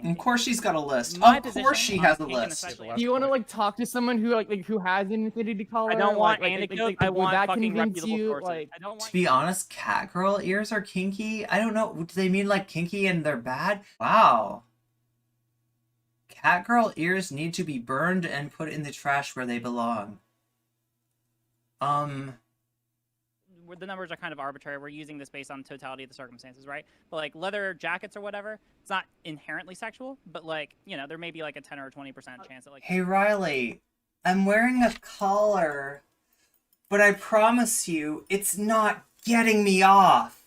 Of course she's got a list. My Of course she has a list. Do you want to like talk to someone who who has an infinity collar? I don't want like, anecdotes. I would want that fucking convince reputable you? sources. Like, I don't want. To be honest, cat girl ears are kinky. I don't know. Do they mean like kinky and they're bad? Wow. Cat girl ears need to be burned and put in the trash where they belong. The numbers are kind of arbitrary. We're using this based on totality of the circumstances, right? But like leather jackets or whatever, it's not inherently sexual, but like, you know, there may be like a 10 or 20% chance that like. Hey Riley, I'm wearing a collar, but I promise you, it's not getting me off.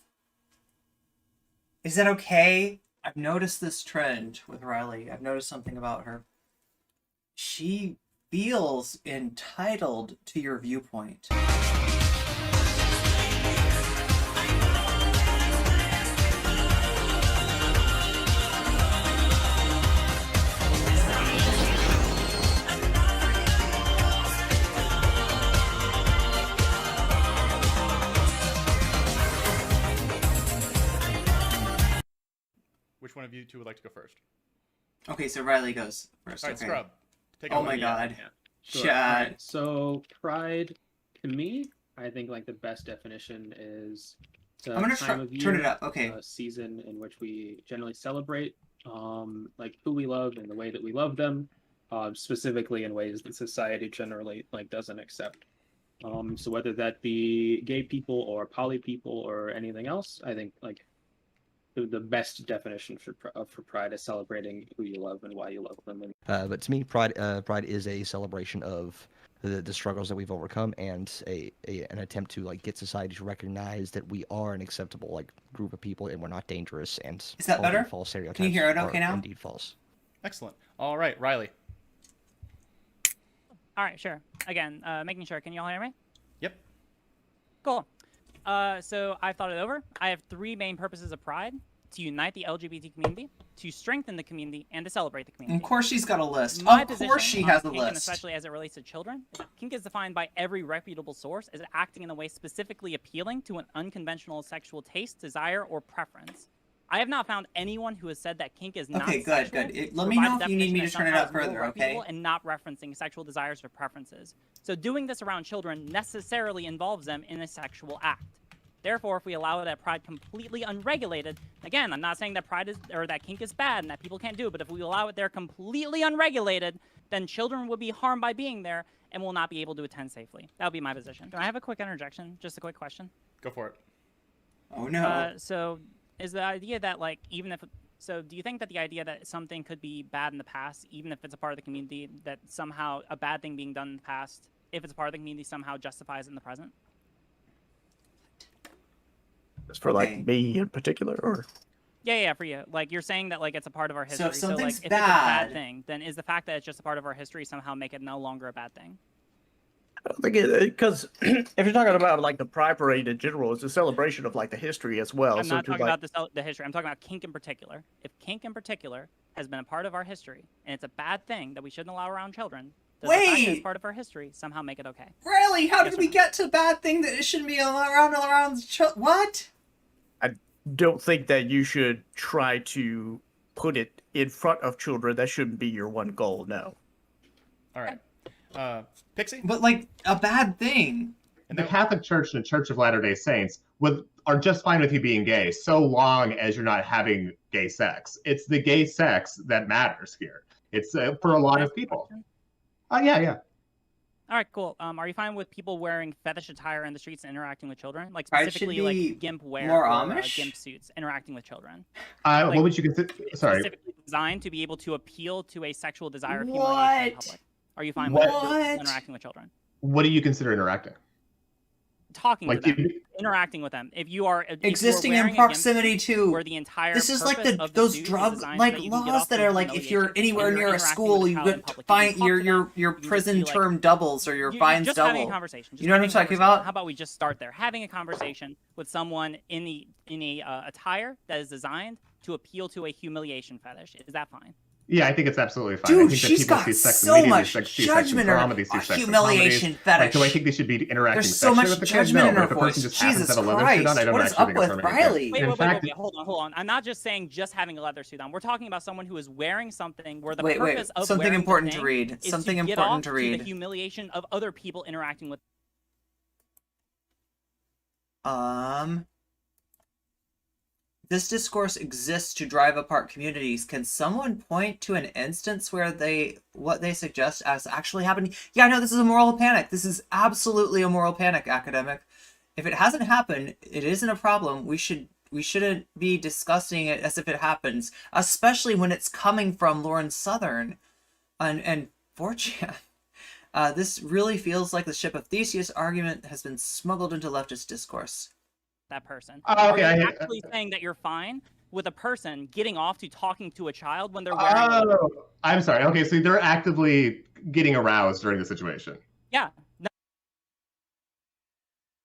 Is that okay? I've noticed this trend with Riley. I've noticed something about her. She feels entitled to your viewpoint. Which one of you two would like to go first? Okay, so Riley goes first. All right, okay. Skrub. Take it Oh away. my god. Yeah. Sure. Chat. Right. So pride, to me, I think like the best definition is the I'm gonna time of year, turn it up. Okay. Season in which we generally celebrate like who we love and the way that we love them, specifically in ways that society generally like doesn't accept. So whether that be gay people or poly people or anything else, I think like the best definition for pride is celebrating who you love and why you love them. And but to me, pride is a celebration of the struggles that we've overcome and an attempt to like get society to recognize that we are an acceptable like group of people and we're not dangerous and is that better? False stereotypes. Can you hear it okay now? Indeed false. Excellent. All right, Riley. All right, sure. Again, making sure. Can you all hear me? Yep. Cool. So I've thought it over. I have three main purposes of pride: to unite the LGBT community, to strengthen the community, and to celebrate the community. Of course she's got a list. My Of course she has a Kink, and list. especially as it relates to children, Kink is defined by every reputable source as acting in a way specifically appealing to an unconventional sexual taste, desire, or preference. I have not found anyone who has said that Kink is not Okay, sexual. good. Let me know if you need me to turn it up further, okay? And not referencing sexual desires or preferences. So doing this around children necessarily involves them in a sexual act. Therefore, if we allow that pride completely unregulated, again, I'm not saying that pride is or that Kink is bad and that people can't do it, but if we allow it there completely unregulated, then children will be harmed by being there and will not be able to attend safely. That would be my position. Can I have a quick interjection? Just a quick question. Go for it. Oh no. So is the idea that like even if so do you think that the idea that something could be bad in the past, even if it's a part of the community, that somehow a bad thing being done in the past, if it's a part of the community, somehow justifies it in the present? Just for like me in particular, or Yeah, for you. Like you're saying that like it's a part of our history. So if something's like, if it's a bad bad thing, then is the fact that it's just a part of our history somehow make it no longer a bad thing? I don't think it, because if you're talking about like the Pride Parade in general, it's a celebration of like the history as well. I'm so not to, talking like, about the history. I'm talking about Kink in particular. If Kink in particular has been a part of our history and it's a bad thing that we shouldn't allow around children, does the fact that it's part of our history somehow make it okay? Riley, how Yes, did we get to bad thing that it shouldn't be around what? I don't think that you should try to put it in front of children. That shouldn't be your one goal. No. All right. Pixie? But like a bad thing. The Catholic Church and the Church of Latter-day Saints are just fine with you being gay, so long as you're not having gay sex. It's the gay sex that matters here. It's for a lot of people. Yeah. All right, cool. Are you fine with people wearing fetish attire in the streets and interacting with children? Like Pride specifically should be like gimp wear more or Amish? gimp suits interacting with children. What would you consider? Sorry. Specifically designed to be able to appeal to a sexual desire of humiliation in public. Are you fine with interacting with children? What do you consider interacting? Talking to them, interacting with them. If you are existing in proximity to, where the entire this is like those drug like laws that are like if you're anywhere near a school, you get fine your prison term doubles or your fines just double. Having a conversation. You know what I'm talking about? How about we just start there? Having a conversation with someone in a attire that is designed to appeal to a humiliation fetish. Is that fine? Yeah, I think it's absolutely fine. I Dude, think that she's people got see sex so in media, much see sex in judgment in her comedy, see sex in humiliation comedies. fetish. Like, do I think they should be interacting There's so sexually much with the kid? judgment No, in but her if a person voice. just happens Jesus to have a leather suit on, Christ, I don't what is actually up think with it's harming a kid. Riley? Wait, In wait, fact, wait, hold on. I'm not just saying just having a leather suit on. We're talking about someone who is wearing something where the Wait, purpose of something wearing the important to thing read. is Something to get important off to the read. humiliation of other people interacting with. This discourse exists to drive apart communities. Can someone point to an instance where what they suggest as actually happening? Yeah, no, this is a moral panic. This is absolutely a moral panic, academic. If it hasn't happened, it isn't a problem. We shouldn't be discussing it as if it happens, especially when it's coming from Lauren Southern and 4chan. This really feels like the ship of Theseus argument has been smuggled into leftist discourse. That person. Oh, okay, Are you I- actually saying that you're fine with a person getting off to talking to a child when they're wearing? Oh, I'm sorry. Okay, so they're actively getting aroused during the situation. Yeah. No,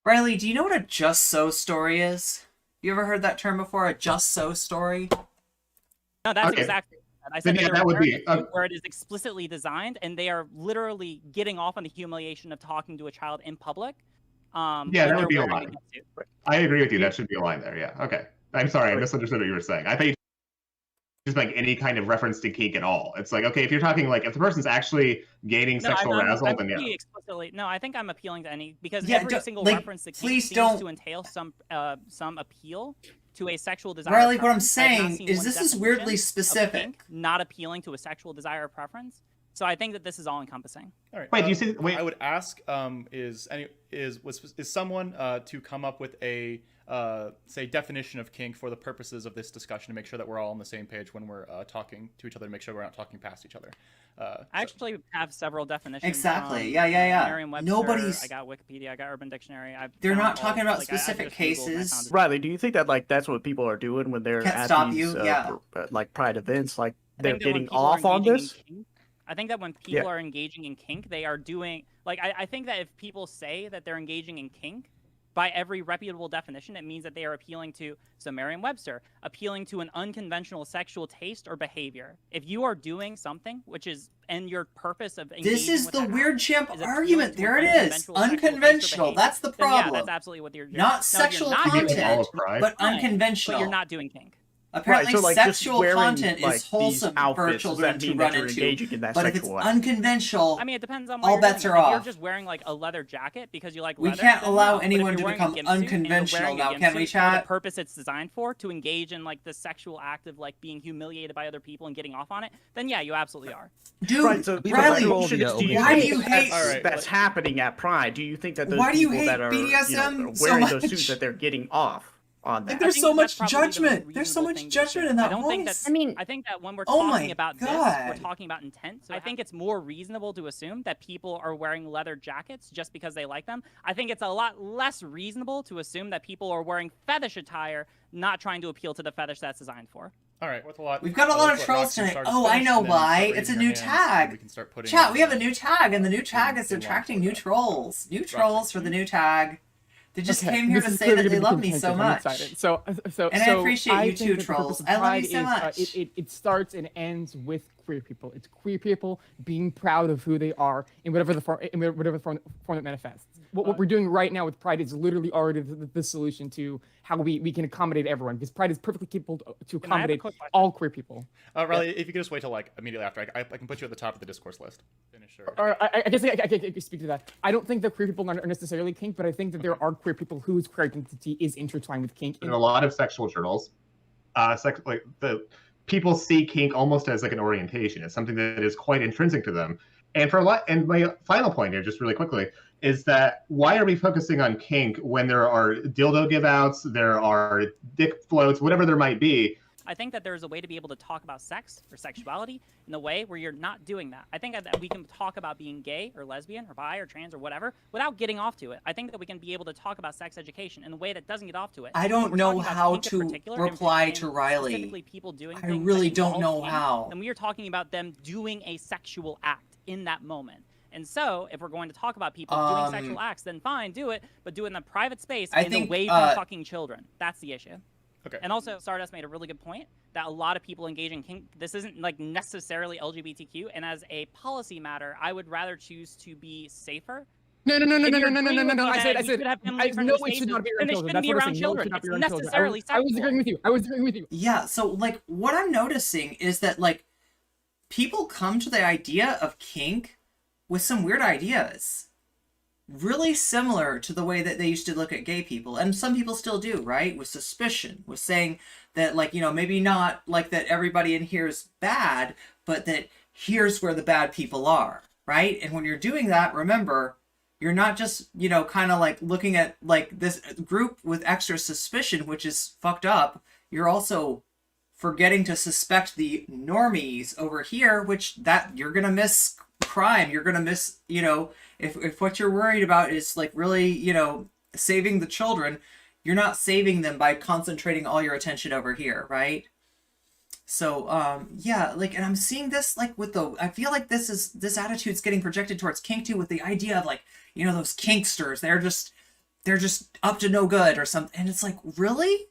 Riley, do you know what a just so story is? You ever heard that term before? A just so story? no, that's Okay. exactly. I Then said yeah, they're that would wearing be, a suit where it is explicitly designed, and they are literally getting off on the humiliation of talking to a child in public. Yeah, when that they're would be a wearing line. the suit. I agree with you. That should be a line there. Yeah. Okay. I'm sorry. I misunderstood what you were saying. I thought you just like any kind of reference to kink at all. It's like, okay, if you're talking like if the person's actually gaining sexual arousal, I'm then yeah. pretty explicitly. No, I think I'm appealing to any because Yeah, every single like, reference to kink please seems don't- to entail some appeal to a sexual desire. Riley, what I'm preference. I have not saying seen is one this is definition weirdly of specific. kink not appealing to a sexual desire or preference. So I think that this is all encompassing. All right. Wait, do you see? Wait, I would ask, is someone to come up with a say definition of kink for the purposes of this discussion to make sure that we're all on the same page when we're talking to each other, to make sure we're not talking past each other. I actually have several definitions. Exactly. from, Yeah. Merriam-Webster, Nobody's- I got Wikipedia. I got Urban Dictionary. They're found not all- talking about like, I specific just Googled and I cases. found it. Riley, do you think that like that's what people are doing when they're Can't at stop these you, yeah. like pride events? Like I they're think that when getting people are off on engaging in this? kink- I think that when people Yeah. are engaging in kink, they are doing like I think that if people say that they're engaging in kink, by every reputable definition, it means that they are appealing to, so Merriam-Webster, appealing to an unconventional sexual taste or behavior. If you are doing something, which is, and your purpose of engaging This is with the that weird act champ is appealing argument. to There an it is. unconventional sexual taste or Unconventional. behavior, That's the then yeah, problem. that's absolutely what you're doing. Not Now, if sexual you're not doing All content, of pride. but fine, unconventional. But you're not doing kink. Apparently, Right, so, like, just sexual wearing, content like, is these wholesome for outfits, does children that to mean run that you're into. engaging in that But if it's sexual act? unconventional, I mean, it depends on why all you're doing bets it. are If off. you're just wearing like a leather jacket because you like We leather, can't then allow no. But if anyone you're to wearing a become gimp suit and you're unconventional wearing a now, gimp can we, suit for chat? the purpose it's designed for, to engage in like the sexual act of like being humiliated by other people and getting off on it, then yeah, you absolutely are. dude, Right, so Riley, question is, do you why do think you hate? All right. that's happening at Pride? Do you think that those Why do you people hate that are BDSM so wearing those much? suits that they're getting off on Like, that? there's I so think much that's probably the most judgment. There's so reasonable much thing to judgment assume. in that I don't think voice. that. I mean, I think that when we're Oh my talking about this, God. we're talking about intent. So I think it's more reasonable to assume that people are wearing leather jackets just because they like them. I think it's a lot less reasonable to assume that people are wearing fetish attire, not trying to appeal to the fetish that's designed for. All right, with a lot. We've got a lot of trolls tonight. Oh, I know why. It's a new tag. Chat, we have a new tag, and the new tag is attracting new trolls. New trolls for the new tag. They just Okay, came here this to is say clearly that they gonna love be me so contentious. I'm much. excited. So, And I appreciate you think too, that the trolls. purpose of I love you Pride so is, much. it starts and ends with queer people. It's queer people being proud of who they are in whatever form it manifests. What we're doing right now with Pride is literally already the solution to how we can accommodate everyone, because Pride is perfectly capable to Can I have a accommodate quick question? all queer people. Riley, if you could just wait till like immediately after, I can put you at the top of the discourse list. Finish your. Or I guess I can speak to that. I don't think that queer people are necessarily kink, but I think that there are queer people whose queer identity is intertwined with kink. In a lot of sexual journals, like the people see kink almost as like an orientation. It's something that is quite intrinsic to them. And for a lot, and my final point here, just really quickly, is that why are we focusing on kink when there are dildo give outs, there are dick floats, whatever there might be? I think that there's a way to be able to talk about sex or sexuality in a way where you're not doing that. I think that we can talk about being gay or lesbian or bi or trans or whatever without getting off to it. I think that we can be able to talk about sex education in a way that doesn't get off to it. I don't We're know talking about how kink in to particular and- reply and to Riley. specifically people doing I things really that don't involve know kink, how. And we are talking about them doing a sexual act in that moment. And so, if we're going to talk about people doing sexual acts, then fine, do it, but do it in a private space I and think, away from fucking children. That's the issue. Okay. And also, Stardust made a really good point that a lot of people engage in kink. This isn't like necessarily LGBTQ, and as a policy matter, I would rather choose to be safer. No. If you're I agreeing with me said, that we should have no, family-friendly it should not be spaces, then around it children. shouldn't be around children. No, it should not be It's around children. necessarily I was sexual. agreeing with you. I was agreeing with you. Yeah, so like what I'm noticing is that like people come to the idea of kink with some weird ideas. Really similar to the way that they used to look at gay people, and some people still do, right? With suspicion, with saying that, like, you know, maybe not like that everybody in here is bad, but that here's where the bad people are, right? And when you're doing that, remember, you're not just, you know, kind of like looking at like this group with extra suspicion, which is fucked up. You're also forgetting to suspect the normies over here, which that you're gonna miss crime. You're gonna miss, you know, if what you're worried about is like really, you know, saving the children, you're not saving them by concentrating all your attention over here, right? So yeah, like, and I'm seeing this like with the, I feel like this attitude's getting projected towards kink too, with the idea of like, you know, those kinksters, they're just up to no good or something. And it's like, really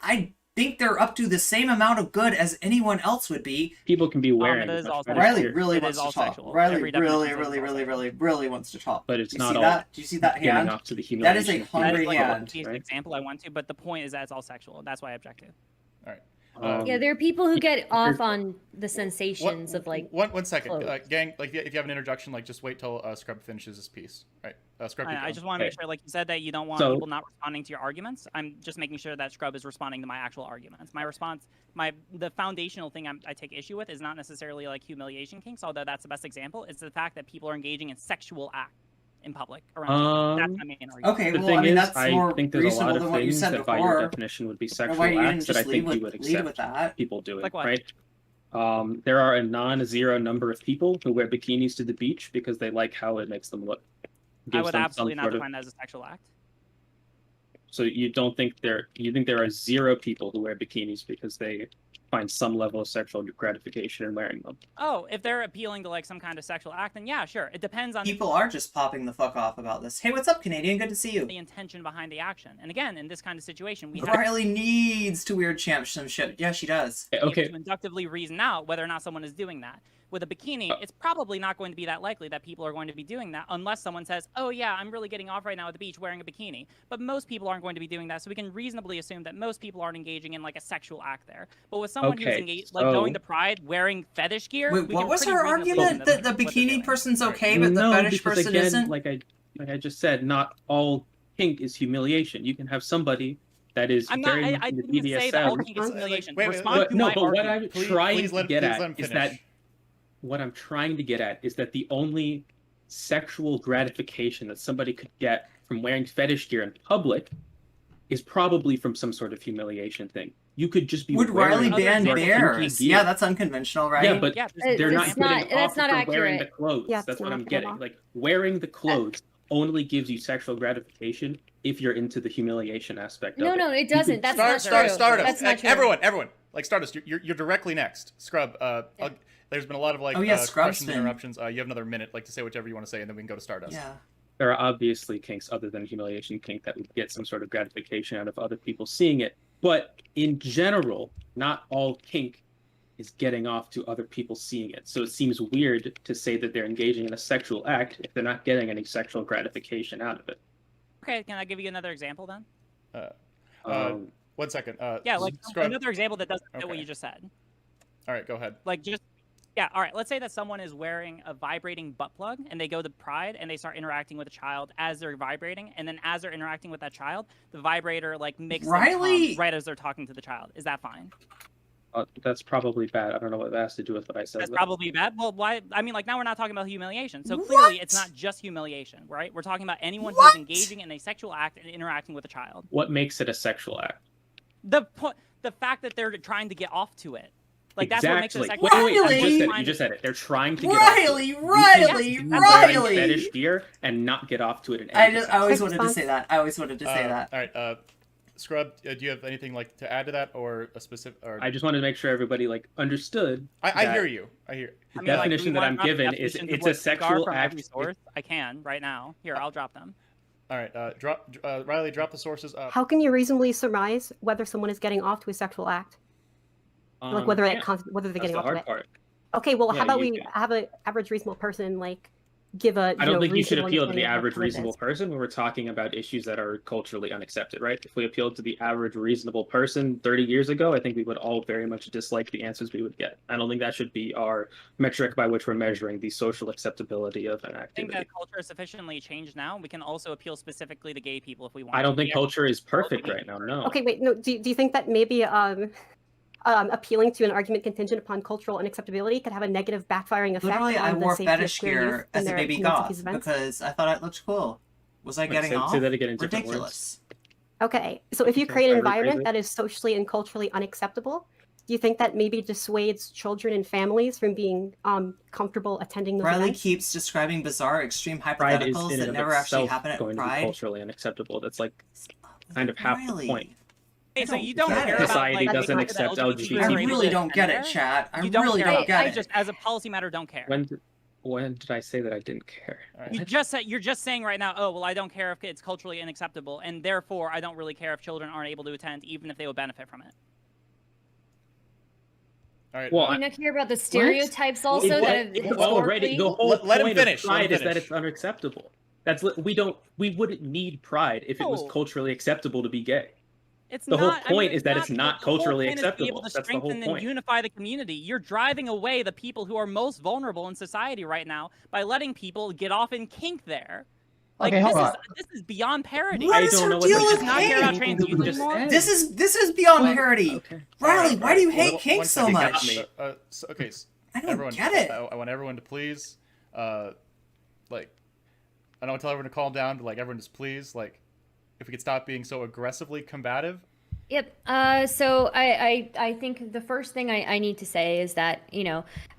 I think they're up to the same amount of good as anyone else would be. People can be wearing. it is all Riley really It wants is to all talk. sexual. Riley Every definition really, is really, all really, sexual. really, really wants to talk. But it's Do you not see all that? Do you see that getting hand? off to the That is a humiliation. That hungry is like hand. a case right? example I went to, but the point is that it's all sexual. That's why I object to. All right. Yeah, there are people who get off on the sensations of like. One second, clothes. gang. Like, if you have an introduction, like, just wait till Skrub finishes his piece. All right, Skrub. I just want to make sure, like you said, that you don't want So- people not responding to your arguments. I'm just making sure that Skrub is responding to my actual arguments. My response, the foundational thing I take issue with is not necessarily like humiliation kinks, although that's the best example. It's the fact that people are engaging in sexual acts in public around. That's my main argument. Okay, The well, thing I mean, is, that's I more think there's a reasonable lot than of what you things said that by before. your definition would be Why sexual you didn't acts that just I think lead you would with accept that? people doing, Like what? right? There are a non-zero number of people who wear bikinis to the beach because they like how it makes them look. I Gives would them some absolutely not sort of- define that as a sexual act. So you think there are zero people who wear bikinis because they find some level of sexual gratification in wearing them? Oh, if they're appealing to like some kind of sexual act, then yeah, sure. It depends on People are just popping the fuck off about this. Hey, what's up, Canadian? Good to see you. the intention behind the action. And again, in this kind of situation, we have Riley needs to WEIRDCHAMP some shit. Yeah, she does. to be able Okay. to inductively reason out whether or not someone is doing that. With a bikini, it's probably not going to be that likely that people are going to be doing that unless someone says, oh yeah, I'm really getting off right now at the beach wearing a bikini. But most people aren't going to be doing that, so we can reasonably assume that most people aren't engaging in like a sexual act there. But with someone who's Okay, engaged, like so- going to Pride wearing fetish gear, Wait, we what can was pretty her reasonably argument? assume That the what they're bikini doing. person's okay, but the no, fetish because person again, isn't? like I just said, not all kink is humiliation. You can have somebody that is I'm not. very much I into didn't even say that all BDSM. kink is humiliation. Wait, Respond But to no, my but what argument. I'm Please- trying please to let- get please at let him is that finish. what I'm trying to get at is that the only sexual gratification that somebody could get from wearing fetish gear in public is probably from some sort of humiliation thing. You could just be Would wearing Riley ban other kinky bears? gear. Yeah, that's unconventional, right? Yeah, but Yeah, they're not It's getting not- off that's not for wearing the accurate. clothes. Yeah, it's That's what not I'm at getting. all. Like wearing the clothes only gives you sexual gratification if you're into the humiliation aspect No, of it. no, it doesn't. That's not true. Stardust. That's not true. Everyone, like Stardust, you're directly next. Scrub. There's been a lot of like Oh, yeah, Scrub's questions, been- interruptions. You have another minute, like to say whatever you want to say, and then we can go to Stardust. Yeah. There are obviously kinks other than humiliation kink that would get some sort of gratification out of other people seeing it. But in general, not all kink is getting off to other people seeing it. So it seems weird to say that they're engaging in a sexual act if they're not getting any sexual gratification out of it. Okay, can I give you another example then? Um, 1 second. Yeah, like Scrub. another example that doesn't fit what Okay. you just said. All right, go ahead. Like just yeah, all right. Let's say that someone is wearing a vibrating butt plug and they go to Pride and they start interacting with a child as they're vibrating, and then as they're interacting with that child, the vibrator like makes them Riley! come right as they're talking to the child. Is that fine? that's probably bad. I don't know what that has to do with what I said. That's but- probably bad. Well, why? I mean, like now we're not talking about humiliation. So clearly, it's What? not just humiliation, right? We're talking about anyone What? who's engaging in a sexual act and interacting with a child. What makes it a sexual act? The fact that they're trying to get off to it, like that's what makes it a Exactly. sexual Wait, act. I just Riley! said it. You just said it. They're trying to get off to it. Riley, You can Riley, be wearing Riley! fetish gear and not get off to it in I any always Quick wanted to response. say that. I always wanted to say that. All right, Scrub. Do you have anything like to add to that, or a specific? Or I just wanted to make sure everybody like understood. I that hear you. I hear. The I mean, like, do definition we that wanna I'm drop given is definitions of it's what a kink are sexual from act. every source? I can right now. Here, I'll drop them. All right, Riley, drop the sources up. How can you reasonably surmise whether someone is getting off to a sexual act? Like whether whether they're getting off to it. Part. Okay, well, Yeah, how about you we can. have an average reasonable person like give a? I don't think you should reasonable appeal to the understanding of average what it reasonable is. person when we're talking about issues that are culturally unaccepted, right? If we appealed to the average reasonable person 30 years ago, I think we would all very much dislike the answers we would get. I don't think that should be our metric by which we're measuring the social acceptability of an I think activity. that culture is sufficiently changed now. We can also appeal specifically to gay people if we want. I don't to. think We culture is perfect LGBT. right now. No. Okay, wait, no. Do you think that maybe appealing to an argument contingent upon cultural unacceptability could have a negative backfiring effect? Literally, I on the wore safety of fetish queer youth gear in as a their baby attendance at goth these events? because I thought it looked cool. Was I Wait, getting say- off? say that again in different Ridiculous. Okay, so if you Can create an I rephrase environment it? that is socially and culturally unacceptable, do you think that maybe dissuades children and families from being comfortable attending those Riley events? keeps describing bizarre, extreme Pride is hypotheticals in that and of never actually itself happen at going to be Pride. culturally unacceptable. That's like kind of half the Riley. point. Okay, so don't you don't get care it. about Society like, doesn't the accept LGBT LGBT. I race really don't get it, there. chat. I You don't really care. don't get I it. just, as a policy matter, don't care. When did I say that I didn't care? All right. You just said you're just saying right now. Oh well, I don't care if it's culturally unacceptable, and therefore I don't really care if children aren't able to attend, even if they would benefit from it. All right. Well, You not care about the stereotypes also It- that have already the historically- whole Let him point finish, of let him pride is that finish. it's unacceptable. We wouldn't need pride if it was No. culturally acceptable to be gay. It's The whole not, I mean, point is that it's not the whole culturally point is to be acceptable. able to That's the whole strengthen point. and unify the community. You're driving away the people who are most vulnerable in society right now by letting people get off in kink there. Like Okay, hold on. this is beyond parody. What I is don't her know what deal the with does not care about Kink? trans youth Just anymore. said. This is beyond What? parody. Okay. Riley, why do you hate One Kink so second, much? got me. Okay, I don't everyone, get it. I want everyone to please, like, I don't tell everyone to calm down, but like everyone just please, like, if we could stop being so aggressively combative. Yep. So I think the first thing I need to say is that,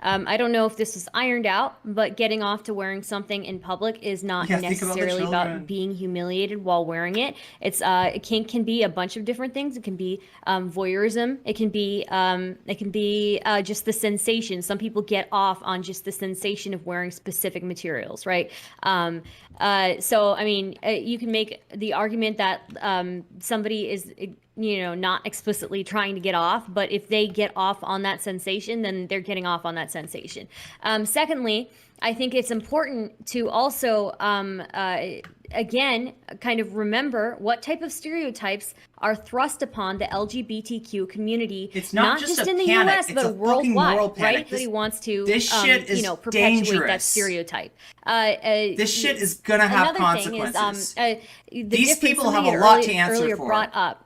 I don't know if this is ironed out, but getting off to wearing something in public is not Yeah, think about the necessarily children. about being humiliated while wearing it. It's kink can be a bunch of different things. It can be voyeurism. It can be just the sensation. Some people get off on just the sensation of wearing specific materials, right? So I mean, you can make the argument that somebody is not explicitly trying to get off, but if they get off on that sensation, then they're getting off on that sensation. Secondly, I think it's important to also, again, kind of remember what type of stereotypes are thrust upon the LGBTQ community. It's not just a in the panic, U.S., it's but a fucking worldwide, moral panic. right? Everybody wants to, this shit is perpetuate that dangerous. stereotype. This shit is gonna have Another thing is, consequences. the These difference people have somebody a lot earlier- to answer earlier for. brought up.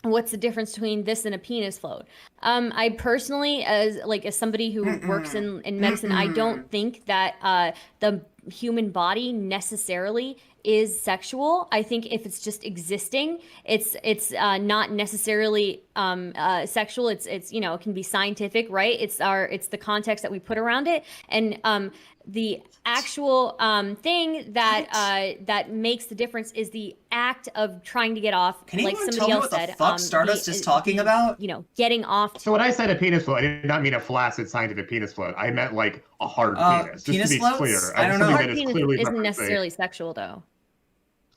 What's the difference between this and a penis float? I personally, as somebody who works in medicine, I don't think that the human body necessarily is sexual. I think if it's just existing, it's not necessarily sexual. It's it can be scientific, right? It's the context that we put around it, and the actual thing that makes the difference is the act of trying to get off. Can like anyone somebody tell me else what the said, fuck Stardust is talking about? Getting off. So when I said a penis float, I did not mean a flaccid scientific penis float. I meant like a hard penis. Just penis to be floats? clear, I don't know. something Hard that is penis clearly isn't referencing- necessarily sexual, though.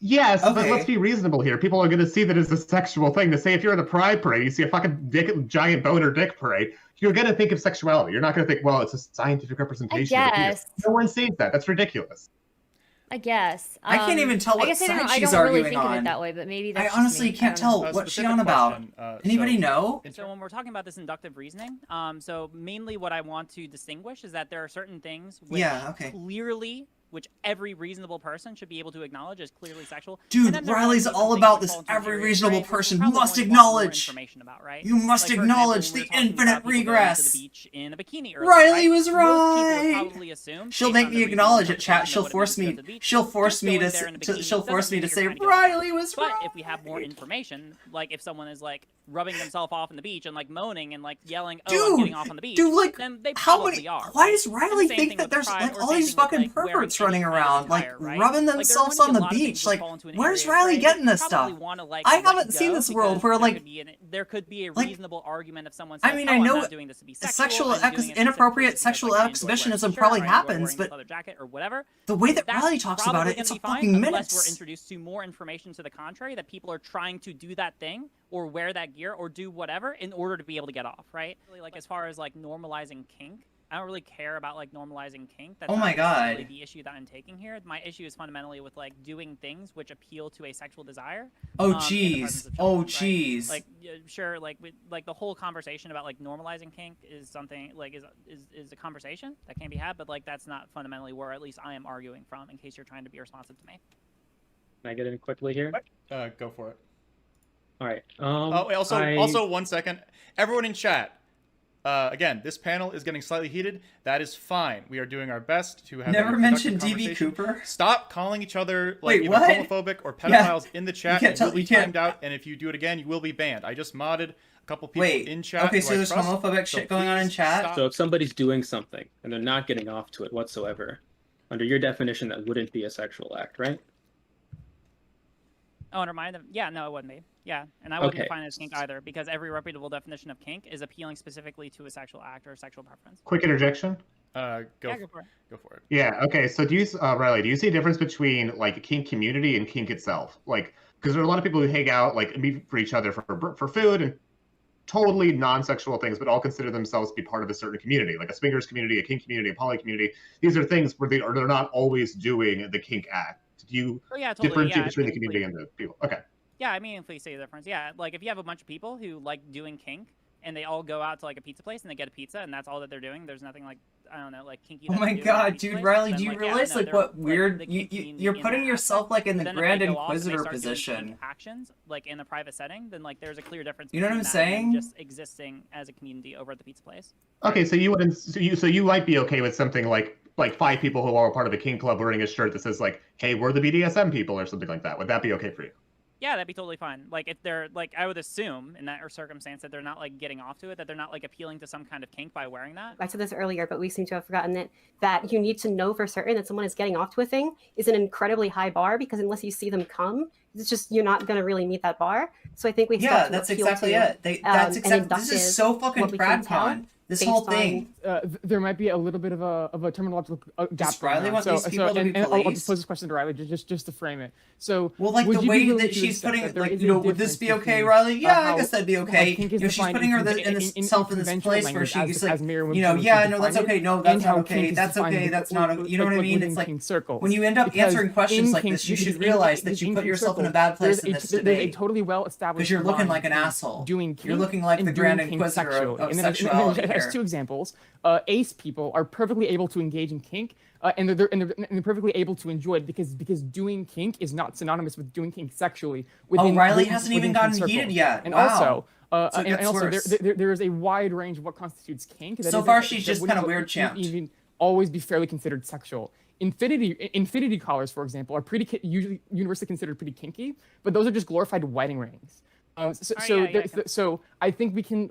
Yes, but Okay. let's be reasonable here. People are going to see that as a sexual thing. To say if you're in a pride parade, you see a fucking giant boner dick parade, you're going to think of sexuality. You're not going to think, well, it's a scientific representation of a penis. guess. No one sees that. That's ridiculous. I guess. I can't even tell what I guess I side don't she's really arguing think of on. it that way, but maybe I that's just honestly me. can't I don't know. tell what's she Specific on about. question, Anybody so- know? So when we're talking about this inductive reasoning, so mainly what I want to distinguish is that there are certain things which Yeah, okay. clearly, which every reasonable person should be able to acknowledge as clearly sexual. Dude, And then there are Riley's certain all things about which this. fall into Every gray reasonable area, which we're person probably must going to want more acknowledge. information about, right? You must Like, for acknowledge example, the when we're talking infinite about people going to regress. the beach in a bikini earlier, Riley right? was Most people right. would probably assume, She'll based make on me the acknowledge research it, chat. know She'll what it force means to go me. to the beach. She'll force Just me to. going there in a bikini She'll force doesn't me to mean say you're trying to get off. Riley was But right. if we have more information, like if someone is like rubbing themselves off on the beach and like moaning and like yelling, "Oh, I'm Dude, getting off on the beach," dude, like, then they how probably many? are. Why does And Riley same think thing that with there's pride like or all same these thing with, fucking like, wearing perverts running kind of around, like, attire, right? rubbing Like, there's themselves going on to be a the lot of things beach. that Like, fall into an where's area, Riley right? getting You this probably stuff? wanna, like, I let haven't seen go this world because where, like, there could be a like, reasonable argument if someone I says, mean, "Oh, I I'm know not doing this to be sexual, I'm doing it specifically inappropriate because, sexual like, I enjoy wearing exhibitionism t-shirt, probably or I enjoy happens, wearing this but leather jacket or whatever." the way that That's Riley talks about probably it, it's gonna a be fine fucking unless minutes. we're introduced to more information to the contrary, that people are trying to do that thing or wear that gear or do whatever in order to be able to get off, right? Really, like, as far as like normalizing kink, I don't really care about like normalizing kink. That's Oh my not necessarily God. the issue that I'm taking here. My issue is fundamentally with like doing things which appeal to a sexual desire. Oh, in the presence jeez. of Oh, children, right? jeez. Like, sure, like like the whole conversation about like normalizing kink is something like is a conversation that can be had, but like that's not fundamentally where at least I am arguing from. In case you're trying to be responsive to me. Can I get in quickly here? Go for it. All right. Oh, wait, also 1 second. Everyone in chat. Again, this panel is getting slightly heated. That is fine. We are doing our best to have. Never a mentioned productive DB conversation. Cooper? Stop calling each other like Wait, either what? homophobic or pedophiles in the chat. can't You will tell- be you can't- timed out, and if you do it again, you will be banned. I just modded a couple people Wait, in chat. okay, who so I there's trust, homophobic so shit going on in please chat? stop. So if somebody's doing something and they're not getting off to it whatsoever, under your definition, that wouldn't be a sexual act, right? Oh, under my yeah, no, it wouldn't be. Yeah, and I wouldn't Okay. define it as kink either, because every reputable definition of kink is appealing specifically to a sexual act or a sexual preference. Quick interjection. Yeah, go for it. Go for it. Yeah. Okay. So do you, Riley? Do you see a difference between like kink community and kink itself? Like, because there are a lot of people who hang out, like, meet for each other for food and totally non-sexual things, but all consider themselves to be part of a certain community, like a swingers community, a kink community, a poly community. These are things where they're not always doing the kink act. Do you Oh, yeah, totally. differentiate Yeah, between the meaningfully. community and the people? Okay. Yeah, I meaningfully see the difference. Yeah, like if you have a bunch of people who like doing kink and they all go out to like a pizza place and they get a pizza and that's all that they're doing, there's nothing like, I don't know, like kinky. Oh that my they're doing at a god, pizza dude, place, Riley, then, do you like, realize no, like they're, what weird the you kink community you're in putting that yourself aspect. like in the But then if Grand they go off and they Inquisitor start doing position. kink actions like in a private setting, then like there's a clear difference. You know what I'm between that and saying? just existing as a community over at the pizza place. Okay, so you wouldn't, so you might be okay with something like 5 people who are part of a kink club wearing a shirt that says like, "Hey, we're the BDSM people" or something like that. Would that be okay for you? Yeah, that'd be totally fine. Like if they're like, I would assume in that circumstance that they're not like getting off to it, that they're not like appealing to some kind of kink by wearing that. I said this earlier, but we seem to have forgotten that you need to know for certain that someone is getting off to a thing is an incredibly high bar, because unless you see them come, it's just you're not going to really meet that bar. So I think we Yeah, that's exactly it. That's exactly. This is so fucking Pradcon. This whole thing. There might be a little bit of a terminological gap. Does Riley want these people to be and I'll policed? just pose this question to Riley just to frame it. So, Well, like would the you be way willing that to she's accept putting that it, there like, is you a know, would this difference be okay, between, Riley? Yeah, I how- guess that'd be how okay. kink You is know, she's defined putting her in conventional this language place where as she's like, Merriam-Webster you know, would yeah, no, that's define it, okay, no, and that's how not okay, kink is that's defined okay, that's not, with- you know what I with- mean? within It's like, kink circles. when you end up Because answering questions in like kink- this, you should in- realize in- that you in put kink yourself in a circles, bad place in there's this a debate. totally well-established Because you're looking line like an between asshole. doing kink You're looking like and the doing Grand kink Inquisitor sexually. of And then sexuality as here. 2 examples, ace people are perfectly able to engage in kink, and they're perfectly able to enjoy it because doing kink is not synonymous with doing kink sexually. Riley within hasn't even kink gotten circles. heated yet. And Wow. also, So it and gets also worse. there is a wide range of what constitutes kink. that So isn't- far, she's that just wouldn't kinda weird champed. even always be fairly considered sexual. Infinity collars, for example, are usually universally considered pretty kinky, but those are just glorified wedding rings. So I think we can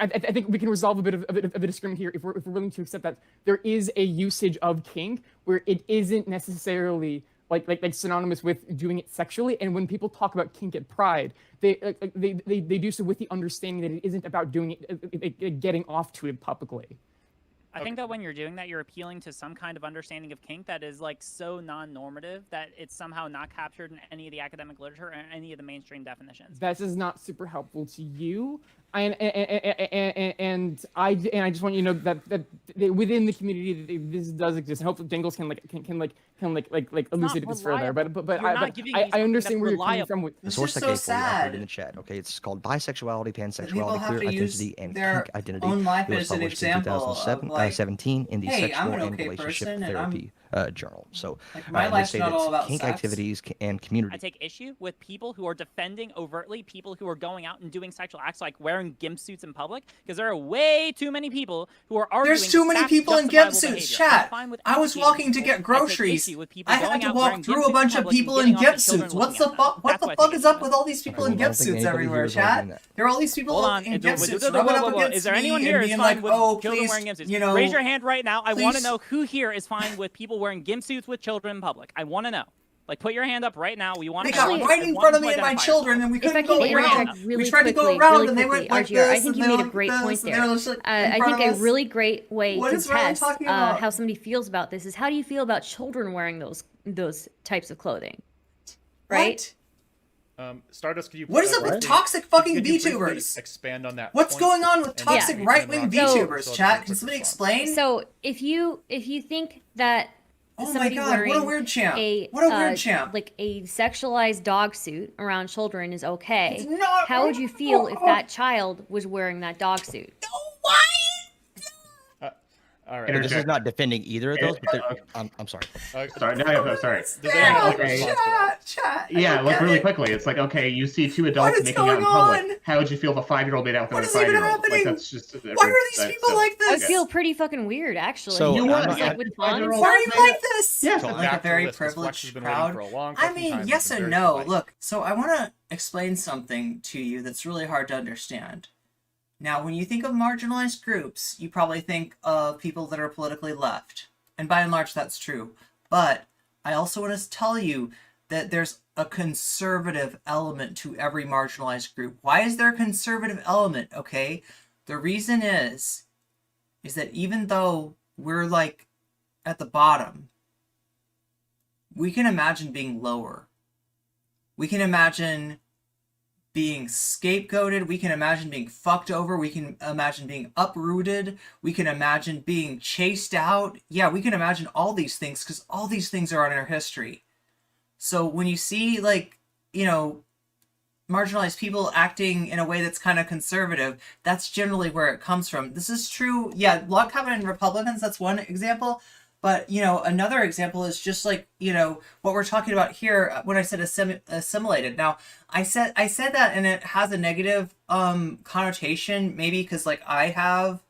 I think we can resolve a bit of a disagreement here if we're willing to accept that there is a usage of kink where it isn't necessarily like synonymous with doing it sexually. And when people talk about kink at Pride, they do so with the understanding that it isn't about doing it, getting off to it publicly. I think that when you're doing that, you're appealing to some kind of understanding of kink that is like so non-normative that it's somehow not captured in any of the academic literature or any of the mainstream definitions. That is not super helpful to you, and I just want you to know that within the community this does exist. And hopefully, Jangles can elucidate this further. But I understand where you're coming from. The source that gave for you, I put it in the chat. Okay, it's called Bisexuality, Pansexuality, have Queer to use Identity, and their Kink Identity. own life It was as an published in example of, 2017 in the hey, Sexual I'm an and okay Relationship person, and Therapy Journal. So like, my they life's say not that all about kink sex. activities and community. I take issue with people who are defending overtly people who are going out and doing sexual acts like wearing gimp suits in public, because there are way too many people who are arguing There's too many that's people in gimp justifiable suits, behavior. I'm chat. fine with I was educating walking to people. get groceries. I take issue with people I had going to out walk wearing through gimp a suits bunch in of public and people in getting off gimp to children suits. What's looking the at fuck? them. What That's the what I fuck take is issue up with all these people in I don't gimp think suits anybody everywhere, here is arguing chat? that. There are all these people Hold on. in gimp suits Whoa, rubbing up whoa. against Is there anyone me here and who's being fine like, with "Oh, children please, wearing gimp suits? you know, Raise your hand right now. I want to please." know who here is fine with people people wearing gimp suits with children in public? I want to know. Like, put your hand up right now. We want They to got know. right in front of me and my children, and we If I couldn't can go around. interject really We tried to quickly, go around, really and they quickly, went like RGR, this. I think and you they made a went great like point this, and there. they were just, like, in I front think of a us. really great way What to is Riley test talking about? how somebody feels about this is how do you feel about children wearing those types of clothing, right? Stardust, could you? What is up with briefly- toxic fucking could you briefly VTubers? Expand on that. What's point? going on with And toxic then right-wing we can wrap VTubers, up. chat? So Can somebody response. explain? So if you think that Oh my somebody god, wearing what a weird champ. a What a weird champ. like a sexualized dog suit around children is okay, It's not how would you feel if that child was wearing that dog suit? No, why? All right. This is Interject. not defending either of those. But Okay. I'm sorry. Sorry, no, I'm sorry. Does anyone have a Okay. response to that? Chat. Yeah, I like don't really get it. quickly. It's like, okay, you see two What adults is making out going in public. on? How would you feel if a 5-year-old made out with What another is even 5-year-old? happening? Like, that's just. Why are these people like I would this? feel pretty fucking weird, actually. So, You I'm would. not- Yeah. Like, with fun and Why Why are stuff. you like this? Yeah. So Like back a to the very list. This Flex has privileged been crowd. waiting for a long I fucking mean, time. yes It's been and very no. polite. Look, so I want to explain something to you that's really hard to understand. Now, when you think of marginalized groups, you probably think of people that are politically left. And by and large, that's true. But I also want to tell you that there's a conservative element to every marginalized group. Why is there a conservative element? Okay, the reason is that even though we're like at the bottom, we can imagine being lower. We can imagine being scapegoated. We can imagine being fucked over. We can imagine being uprooted. We can imagine being chased out. Yeah, we can imagine all these things because all these things are in our history. So when you see, like, you know, marginalized people acting in a way that's kind of conservative, that's generally where it comes from. This is true. Yeah, log cabin and Republicans, that's one example. But, you know, another example is just like, you know, what we're talking about here when I said assimilated. Now, I said that and it has a negative connotation, maybe because, like, I have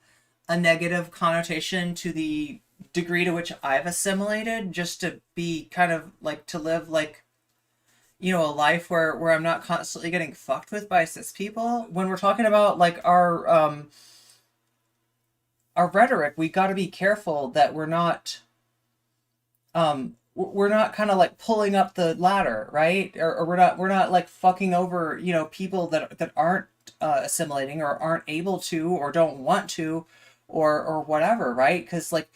a negative connotation to the degree to which I've assimilated, just to be kind of like, to live like, you know, a life where I'm not constantly getting fucked with by cis people. When we're talking about like our rhetoric, we got to be careful that we're not kind of like pulling up the ladder, right? Or we're not like fucking over, you know, people that aren't assimilating or aren't able to or don't want to or whatever, right? Because like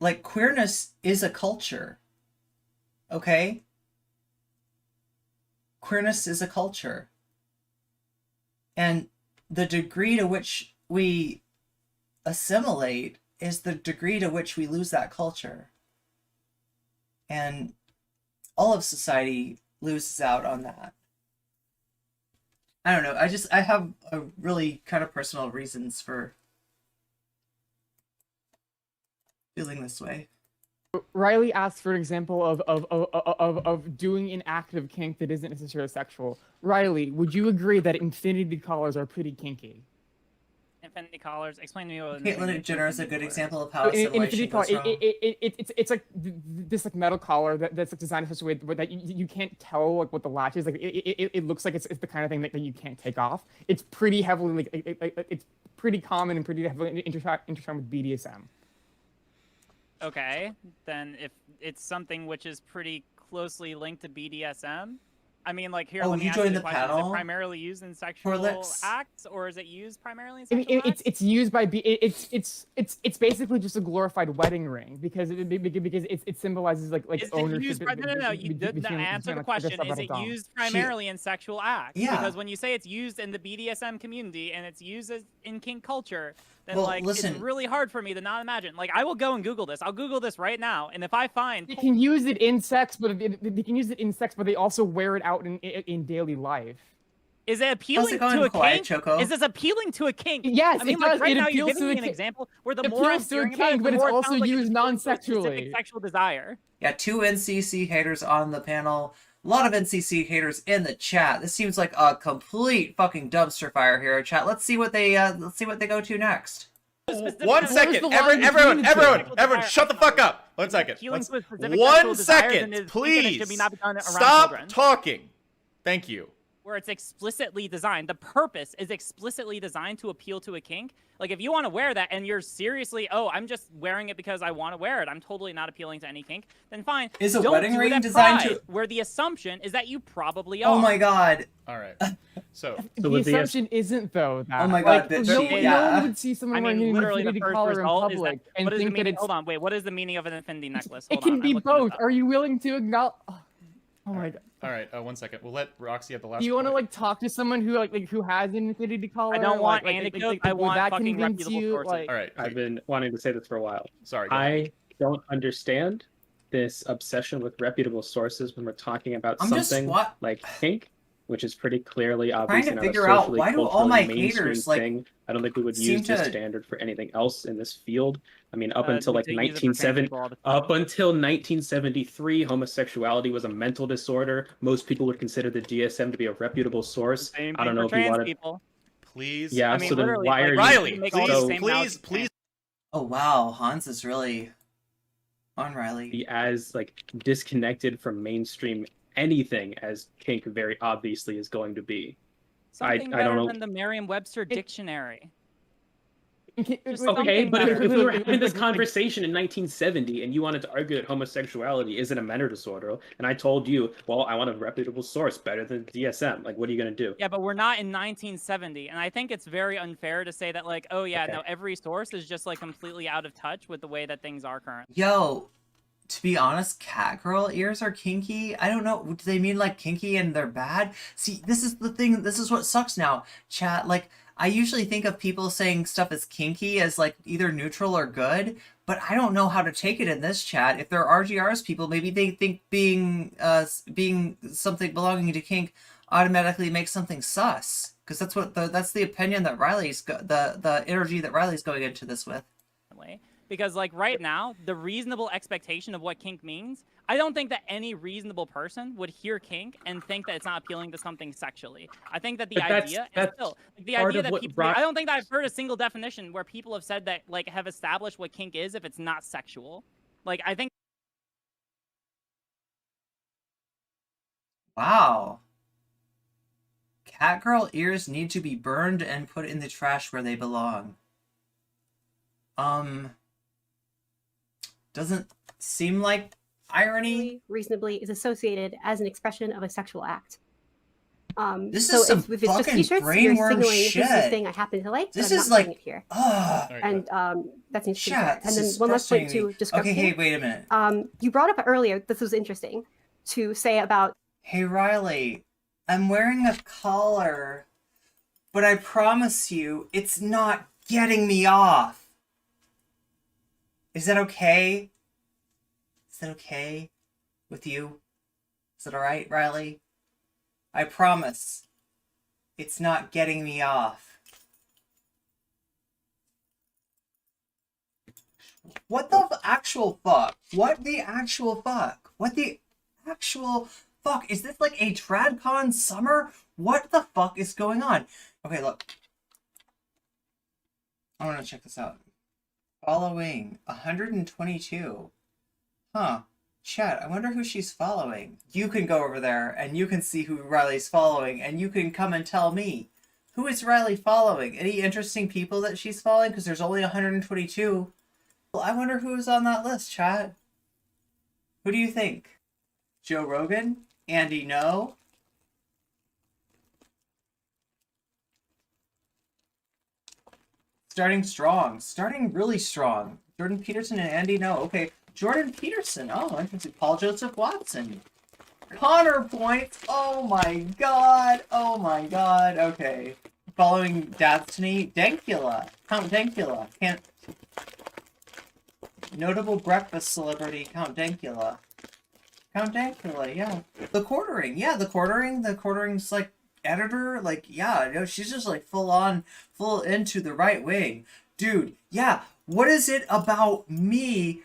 like queerness is a culture, okay? Queerness is a culture. And the degree to which we assimilate is the degree to which we lose that culture. And all of society loses out on that. I don't know. I have a really kind of personal reasons for feeling this way. Riley asked for an example of doing an act of kink that isn't necessarily sexual. Riley, would you agree that infinity collars are pretty kinky? Infinity collars. Explain to me what. Caitlyn Jenner is a good example of how Infinity assimilation collar, goes wrong. it's like this like metal collar that's like designed in such a way that you can't tell like what the latch is. Like it looks like it's the kind of thing that you can't take off. It's pretty heavily like it's pretty common and pretty heavily intertwined with BDSM. Okay, then if it's something which is pretty closely linked to BDSM, I mean, like here, Oh, let me you ask joined you the the question: Is panel? it primarily used in sexual lips. acts, or is it used primarily in I mean, sexual acts? it's used by it's basically just a glorified wedding ring because it symbolizes like Is it ownership. used? No. You did not answer the question. Is it used primarily in sexual acts? Yeah. Because when you say it's used in the BDSM community and it's used in kink culture, then Well, like listen. it's really hard for me to not imagine. Like I will go and Google this. I'll Google this right now, and if I find They can use it in sex, but they also wear it out in daily life. is it appealing going to a quiet, kink? Choco? Is this appealing to a kink? Yes, I mean, it like does. right It now you're appeals giving to me the an kink. example where the It more I'm appeals to a hearing about it, kink, the but it's more it also sounds like used it's non-sexually. specific sexual desire. Yeah, 2 NCC haters on the panel. A lot of NCC haters in the chat. This seems like a complete fucking dumpster fire here, chat. Let's see what they go to next. 1 second, the line everyone, between shut the fuck up. 1 second. Appealing to a specific sexual 1 desires and second, is thinking that it please. should be not be done around Stop children. talking. Thank you. where it's explicitly designed, the purpose is explicitly designed to appeal to a kink. Like, if you want to wear that and you're seriously, oh, I'm just wearing it because I want to wear it, I'm totally not appealing to any kink, then fine. Is a Don't wedding do it ring at designed Pride, to- where the assumption is that you probably are. Oh my god. All right. So The with the assumption isn't though that. Oh my God, like, that no, she- no yeah. one would see someone I wearing mean, an literally, the infinity first collar in result is public that. and What is the think that meaning? it's. Hold on, wait. What is the meaning of an infinity necklace? It Hold can on, be I'm looking this both. up. Are you willing to acknowledge? Oh my god. all right, 1 second. We'll let Roxy have the last. Do you want to point. like talk to someone who like who has an infinity collar? I don't want like, anecdotes. I would want that fucking convince reputable you? sources. Like, All right. I've been wanting to say this for a while. Sorry. go ahead. I don't understand this obsession with reputable sources when we're talking about I'm just something what- like kink, which is pretty clearly Trying obviously to not a figure out socially, why do all culturally my mainstream haters, like, thing. I don't think we would seem use this to- standard for anything else in this field. I mean, up Uh, until we like do use it for trans 1970, people all the time. up until 1973, homosexuality was a mental disorder. Most people would consider the DSM to be a reputable source. Same I don't thing know for if you trans wanted. people. Please. Yeah, I mean, so then literally, why like, are you? Riley, make all please, the same please, now- please. Oh wow, Hanz is really on Riley. Be as like disconnected from mainstream anything as kink very obviously is going to be. Something I better don't know. than the Merriam-Webster dictionary. Okay, Just something but if better. we were having this conversation in 1970 and you wanted to argue that homosexuality isn't a mental disorder, and I told you, well, I want a reputable source better than DSM, like, what are you going to do? Yeah, but we're not in 1970, and I think it's very unfair to say that, like, oh yeah, Okay. no, every source is just like completely out of touch with the way that things are currently. Yo, to be honest, cat girl ears are kinky. I don't know. Do they mean like kinky and they're bad? See, this is the thing. This is what sucks now. Chat, like, I usually think of people saying stuff as kinky as like either neutral or good, but I don't know how to take it in this chat. If they're RGRs people, maybe they think being something belonging to kink automatically makes something sus. Because that's the opinion that Riley's the energy that Riley's going into this with. Because like right now, the reasonable expectation of what kink means, I don't think that any reasonable person would hear kink and think that it's not appealing to something sexually. I think that the But that's- idea is that's still like, the part idea of that what people. Rock- I don't think that I've heard a single definition where people have said that like have established what kink is if it's not sexual. Like I think. Wow. Catgirl ears need to be burned and put in the trash where they belong. Doesn't seem like irony. Reasonably is associated as an expression of a sexual act. This so is some if it's just fucking t-shirts, you're brainworm signaling this is the shit. thing I happen to like. This but I'm is not like, doing it here. ugh. All right, And that's interesting. Chat, And this then one last point disgusting to me. Skrub Okay, King. hey, wait a minute. You brought up earlier. This was interesting to say about. Hey, Riley, I'm wearing a collar, but I promise you, it's not getting me off. Is that okay? Is that okay with you? Is that alright, Riley? I promise. It's not getting me off. What the actual fuck? What the actual fuck? What the actual fuck? Is this like a TradCon summer? What the fuck is going on? Okay, look. I want to check this out. Following 122. Huh. Chat, I wonder who she's following. You can go over there and you can see who Riley's following and you can come and tell me. Who is Riley following? Any interesting people that she's following? Because there's only 122. Well, I wonder who's on that list, chat. Who do you think? Joe Rogan? Andy No? Starting strong. Starting really strong. Jordan Peterson and Andy No. Okay. Jordan Peterson. Oh, interesting. Paul Joseph Watson. Connor points. Oh my god. Oh my god. Okay. Following Destiny. Dankula. Count Dankula. Can't. Notable breakfast celebrity. Count Dankula. Count Dankula, yeah. The Quartering. Yeah, the Quartering. The Quartering's like editor. Like, yeah, you know, she's just like full into the right wing. Dude, yeah. What is it about me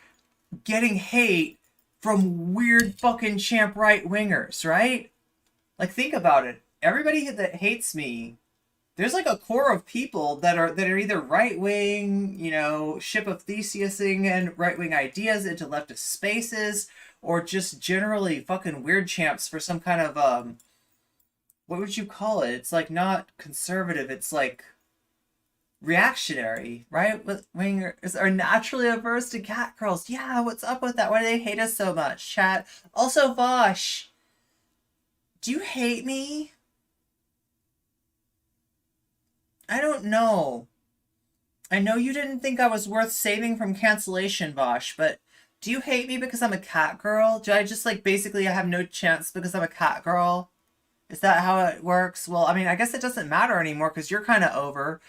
getting hate from weird fucking champ right wingers, right? Like, think about it. Everybody that hates me, there's like a core of people that are either right wing, you know, ship of Theseusing and right wing ideas into leftist spaces, or just generally fucking weird champs for some kind of what would you call it? It's like not conservative, it's like reactionary, right? Wingers are naturally averse to cat girls. Yeah, what's up with that? Why do they hate us so much, chat? Also, Vosh, do you hate me? I don't know. I know you didn't think I was worth saving from cancellation, Vosh, but do you hate me because I'm a cat girl? Do I just, like, basically I have no chance because I'm a cat girl? Is that how it works? Well, I mean, I guess it doesn't matter anymore because you're kind of over.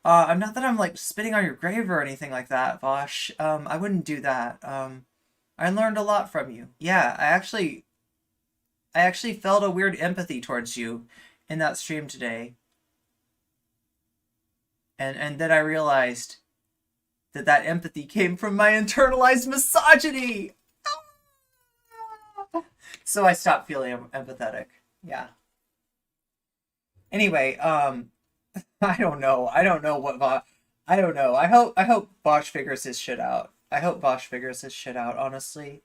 I'm not that I'm, like, spitting on your grave or anything like that, Vosh. I wouldn't do that. I learned a lot from you. Yeah, I actually felt a weird empathy towards you in that stream today. And then I realized that empathy came from my internalized misogyny. So I stopped feeling empathetic. Yeah. Anyway, I don't know. I don't know what I don't know. I hope Bosch figures his shit out. I hope Bosch figures his shit out, honestly.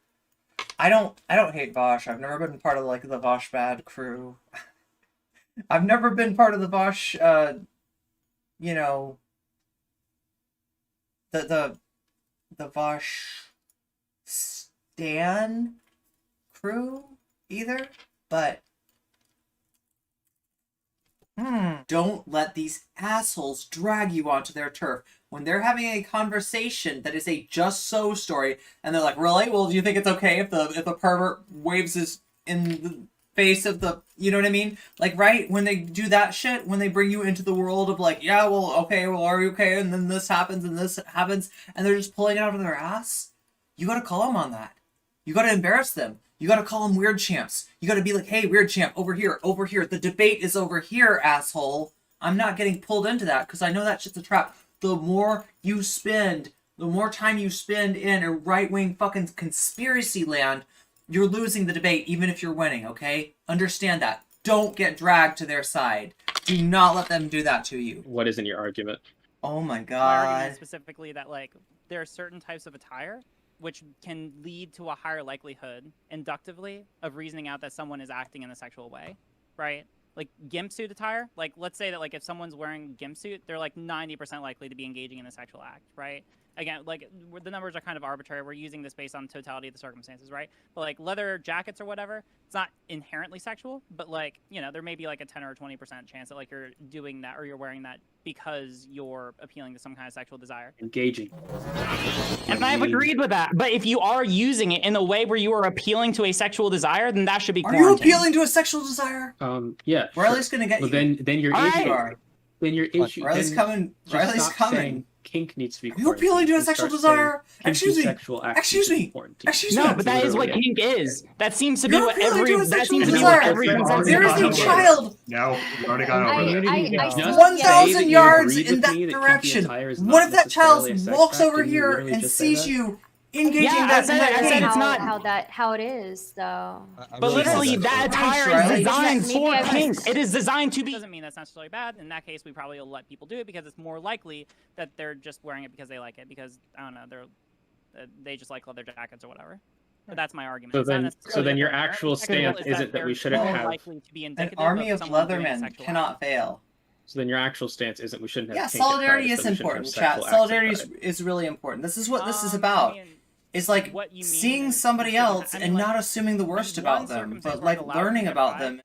I don't hate Bosch. I've never been part of, like, the Bosch bad crew. I've never been part of the Bosch you know, the Vosh Stan crew either, but don't let these assholes drag you onto their turf when they're having a conversation that is a just so story, and they're like, really? Well, do you think it's okay if the pervert waves his in the face of the, you know what I mean? Like, right? When they do that shit, when they bring you into the world of, like, yeah, well, okay, well, are you okay? And then this happens, and they're just pulling it out of their ass. You gotta call them on that. You gotta embarrass them. You gotta call them weird champs. You gotta be like, hey, weird champ, over here. The debate is over here, asshole. I'm not getting pulled into that, because I know that shit's a trap. The more time you spend in a right-wing fucking conspiracy land, you're losing the debate, even if you're winning, okay? Understand that. Don't get dragged to their side. Do not let them do that to you. What isn't your argument? Oh my My god. argument is specifically that, like, there are certain types of attire which can lead to a higher likelihood, inductively, of reasoning out that someone is acting in a sexual way, right? Like, gimp suit attire, like, let's say that, like, if someone's wearing gimp suit, they're, like, 90% likely to be engaging in a sexual act, right? Again, like, the numbers are kind of arbitrary. We're using this based on totality of the circumstances, right? But, like, leather jackets or whatever, it's not inherently sexual, but, like, you know, there may be, like, a 10 or 20% chance that, like, you're doing that or you're wearing that because you're appealing to some kind of sexual desire. Engaging. And I've agreed with that. But if you are using it in a way where you are appealing to a sexual desire, then that should be Are quarantined. you appealing to a sexual desire? Yeah. Riley's gonna get Well, you. then your All issue. right. Then your issue. Riley's then coming. just Riley's stop coming. saying Kink needs to be. Are you appealing to a sexual desire? Excuse me. Excuse me. Excuse me. No, but that is what kink is. That seems to be You're what appealing every. to a That sexual seems to be desire. what every consensus There is a kink child No, we've already gone over that. I Just still- 1,000 you yards agree in with that me that kinky direction. attire is What not if that child necessarily a sex walks act? over Didn't you here literally and just say sees that? you engaging Yeah, that? I said it. I said it's not. how it is though. But literally, that attire is designed Maybe for I kink. missed. It is designed to be. Doesn't mean that's necessarily bad. In that case, we probably will let people do it because it's more likely that they're just wearing it because they like it. Because I don't know, they just like leather jackets or whatever. But that's my argument. So It's not then necessarily your that they're actual sexual, stance it's isn't that we they're shouldn't more have. likely to be An indicative army of someone doing a leathermen sexual cannot act. fail. So then your actual stance isn't we shouldn't have. Yeah, kink at solidarity Pride, is so we shouldn't have important, sexual chat. acts at Solidarity Pride. is really important. This is what this is I about. mean, It's like what you mean seeing is somebody you shouldn't else I mean, and like, not assuming the worst in about one them, circumstance but where it like allows learning you to about try. them.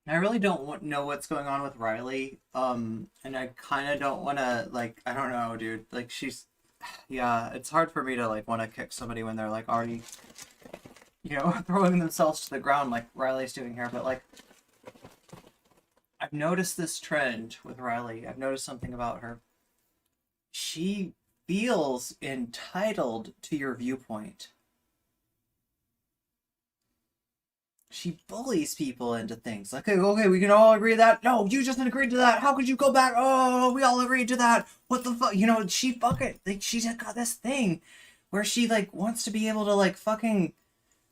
I really don't know what's going on with Riley, and I kind of don't want to, like, I don't know, dude. Like, yeah, it's hard for me to, like, want to kick somebody when they're, like, already, you know, throwing themselves to the ground like Riley's doing here, but, like, I've noticed this trend with Riley. I've noticed something about her. She feels entitled to your viewpoint. She bullies people into things. Like, okay, we can all agree to that. No, you just agreed to that. How could you go back? Oh, we all agreed to that. What the fuck? You know, she fucking, like, she's got this thing where she, like, wants to be able to, like, fucking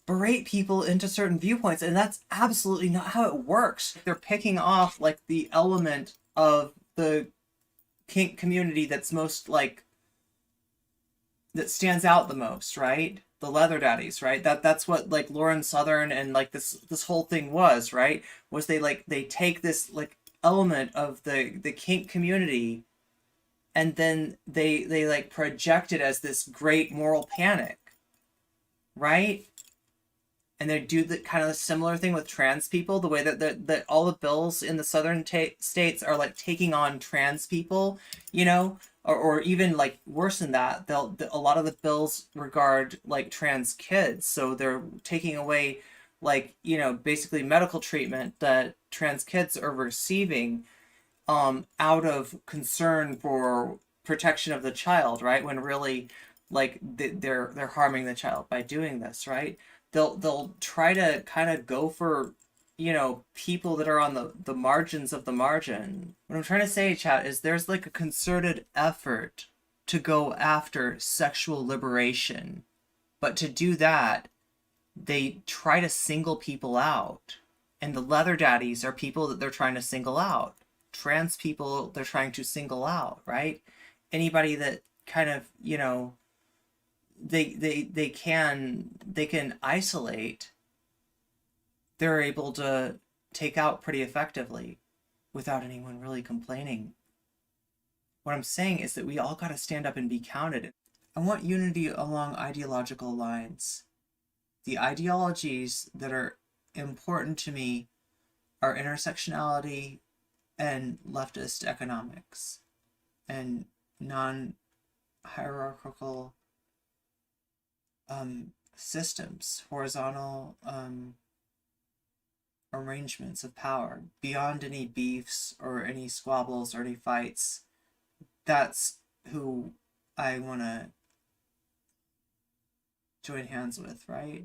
berate people into certain viewpoints, and that's absolutely not how it works. They're picking off, like, the element of the kink community that's most, like, that stands out the most, right? the leather daddies, right? That's what like Lauren Southern and like this whole thing was, right? Was they take this like element of the kink community, and then they like project it as this great moral panic, right? And they do the kind of a similar thing with trans people, the way that all the bills in the southern states are like taking on trans people, you know, or even like worse than that, a lot of the bills regard like trans kids, so they're taking away like, you know, basically medical treatment that trans kids are receiving out of concern for protection of the child, right? When really like they're harming the child by doing this, right? They'll try to kind of go for, you know, people that are on the margins of the margin. What I'm trying to say, chat, is there's like a concerted effort to go after sexual liberation. But to do that, they try to single people out. And the leather daddies are people that they're trying to single out. Trans people they're trying to single out, right? Anybody that kind of, you know, they can isolate, they're able to take out pretty effectively without anyone really complaining. What I'm saying is that we all got to stand up and be counted. I want unity along ideological lines. The ideologies that are important to me are intersectionality and leftist economics and non-hierarchical systems, horizontal arrangements of power, beyond any beefs or any squabbles or any fights. That's who I want to join hands with, right?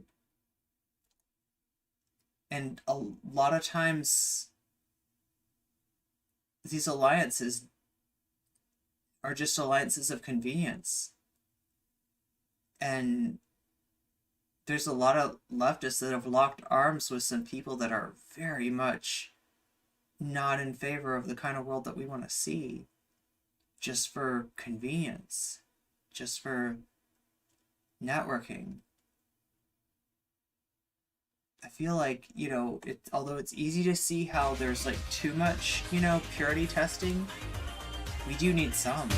And a lot of times these alliances are just alliances of convenience. And there's a lot of leftists that have locked arms with some people that are very much not in favor of the kind of world that we want to see, just for convenience, just for networking. I feel like, you know, although it's easy to see how there's like too much, you know, purity testing, we do need some.